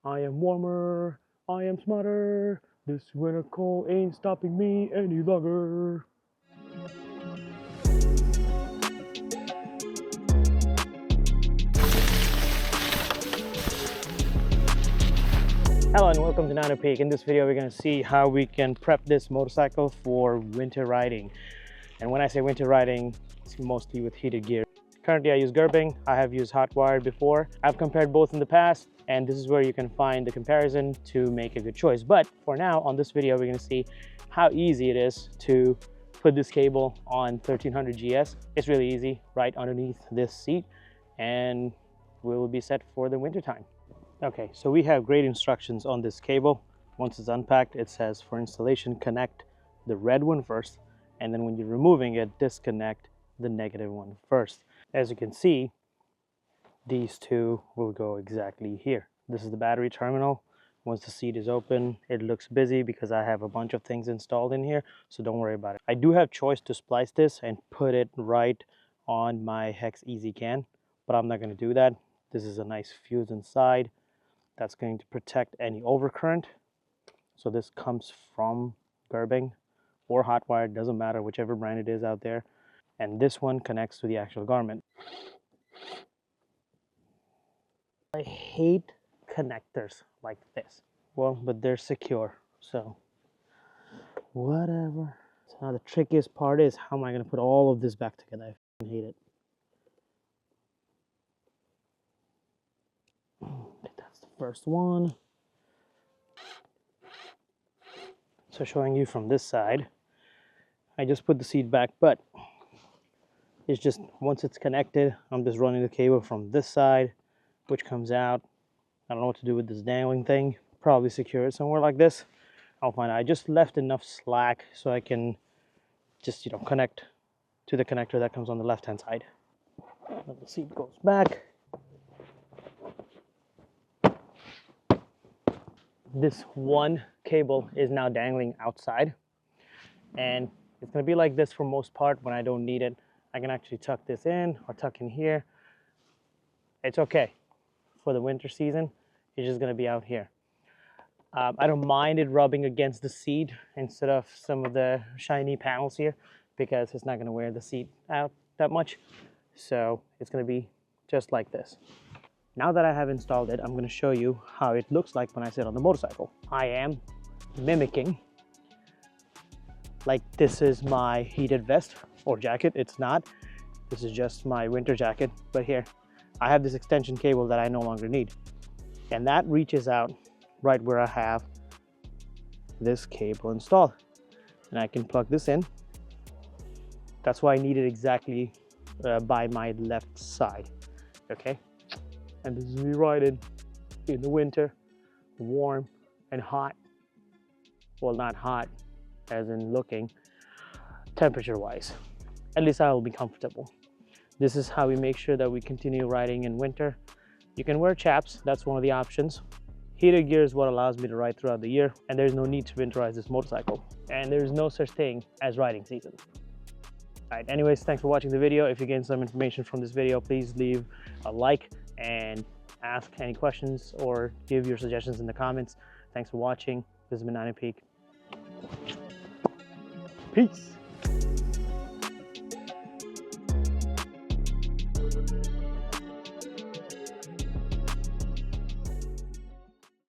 I am warmer, I am smarter. This winter cold ain't stopping me any longer. Hello and welcome to Nano Peak. In this video, we're going to see how we can prep this motorcycle for winter riding. And when I say winter riding, it's mostly with heated gear. Currently, I use Gerbing. I have used Hotwire before. I've compared both in the past, and this is where you can find the comparison to make a good choice. But for now, on this video, we're going to see how easy it is to put this cable on 1300 GS. It's really easy, right underneath this seat, and we will be set for the winter time. Okay, so we have great instructions on this cable. Once it's unpacked, it says for installation, connect the red one first, and then when you're removing it, disconnect the negative one first. As you can see, these two will go exactly here. This is the battery terminal. Once the seat is open, it looks busy because I have a bunch of things installed in here, so don't worry about it. I do have choice to splice this and put it right on my Hex Easy Can, but I'm not going to do that. This is a nice fuse inside that's going to protect any overcurrent. So this comes from Gerbing or Hotwire, doesn't matter, whichever brand it is out there. And this one connects to the actual garment. I hate connectors like this. Well, but they're secure, so whatever. So now the trickiest part is, how am I going to put all of this back together? I hate it. That's the first one. So showing you from this side, I just put the seat back, but it's just, once it's connected, I'm just running the cable from this side, which comes out. I don't know what to do with this dangling thing. Probably secure it somewhere like this. I'll find out. I just left enough slack so I can just, connect to the connector that comes on the left-hand side. Then the seat goes back. This one cable is now dangling outside, and it's going to be like this for most part. When I don't need it, I can actually tuck this in or tuck in here. It's okay. For the winter season, it's just going to be out here. I don't mind it rubbing against the seat instead of some of the shiny panels here, because it's not going to wear the seat out that much. So it's going to be just like this. Now that I have installed it, I'm going to show you how it looks like when I sit on the motorcycle. I am mimicking, like this is my heated vest or jacket. It's not. This is just my winter jacket. But here, I have this extension cable that I no longer need. And that reaches out right where I have this cable installed. And I can plug this in. That's why I need it exactly by my left side. Okay? And this is me riding in the winter, warm and hot. Well, not hot as in looking, temperature-wise. At least I will be comfortable. This is how we make sure that we continue riding in winter. You can wear chaps, that's one of the options. Heated gear is what allows me to ride throughout the year, and there's no need to winterize this motorcycle. And there's no such thing as riding season. All right, anyways, thanks for watching the video. If you gained some information from this video, please leave a like and ask any questions or give your suggestions in the comments. Thanks for watching. This has been Nano Peak. Peace.